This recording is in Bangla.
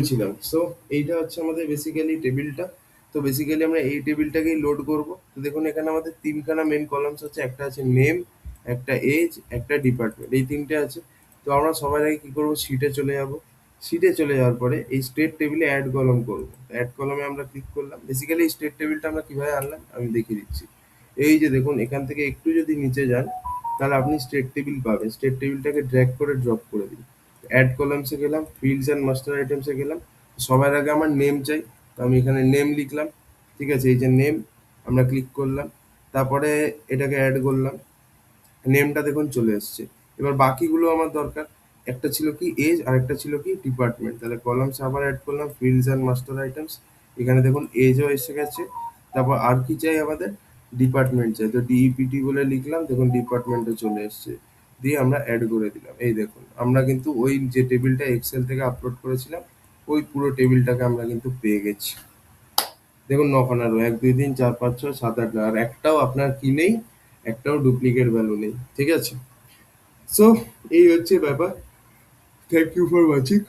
ছিলাম। সো এইটা হচ্ছে আমাদের বেসিক্যালি টেবিলটা। তো বেসিক্যালি আমরা এই টেবিলটাকেই লোড করব। তো দেখুন এখানে আমাদের তিনখানা মেন কলামস আছে, একটা আছে নেম, একটা এজ, একটা ডিপার্টমেন্ট, এই তিনটে আছে। তো আমরা সবার আগে কি করব, শিটে চলে যাব। শিটে চলে যাওয়ার পরে এই স্টেট টেবিলে অ্যাড কলম করব। অ্যাড কলমে আমরা ক্লিক করলাম। বেসিক্যালি এই স্টেট টেবিলটা আমরা কিভাবে আনলাম আমি দেখিয়ে দিচ্ছি। এই যে দেখুন এখান থেকে একটু যদি নিচে যান তাহলে আপনি স্টেট টেবিল পাবেন। স্টেট টেবিলটাকে ড্র্যাগ করে ড্রপ করে দিন। অ্যাড কলামসে গেলাম, ফিল্ডস অ্যান্ড মাস্টার আইটেমসে গেলাম। সবার আগে আমার নেম চাই, তো আমি এখানে নেম লিখলাম। ঠিক আছে, এই যে নেম, আমরা ক্লিক করলাম। তারপরে এটাকে অ্যাড করলাম, নেমটা দেখুন চলে এসছে। এবার বাকিগুলো আমার দরকার। একটা ছিল কি এজ, আর একটা ছিল কি ডিপার্টমেন্ট। তাহলে কলামস আবার অ্যাড করলাম, ফিল্ডস অ্যান্ড মাস্টার আইটেমস। এখানে দেখুন এজও এসে গেছে। তারপর আর কি চাই আমাদের, ডিপার্টমেন্ট চাই। তো ডিইপিটি বলে লিখলাম, দেখুন ডিপার্টমেন্টও চলে এসছে। দিয়ে আমরা অ্যাড করে দিলাম। এই দেখুন আমরা কিন্তু ওই যে টেবিলটা এক্সেল থেকে আপলোড করেছিলাম ওই পুরো টেবিলটাকে আমরা কিন্তু পেয়ে গেছি। দেখুন নখানা রো, 1 2 3 4 5 6 7 8 9, আর একটাও আপনার কি নেই, একটাও ডুপ্লিকেট ভ্যালু নেই। ঠিক আছে, সো এই হচ্ছে ব্যাপার। Thank you for watching.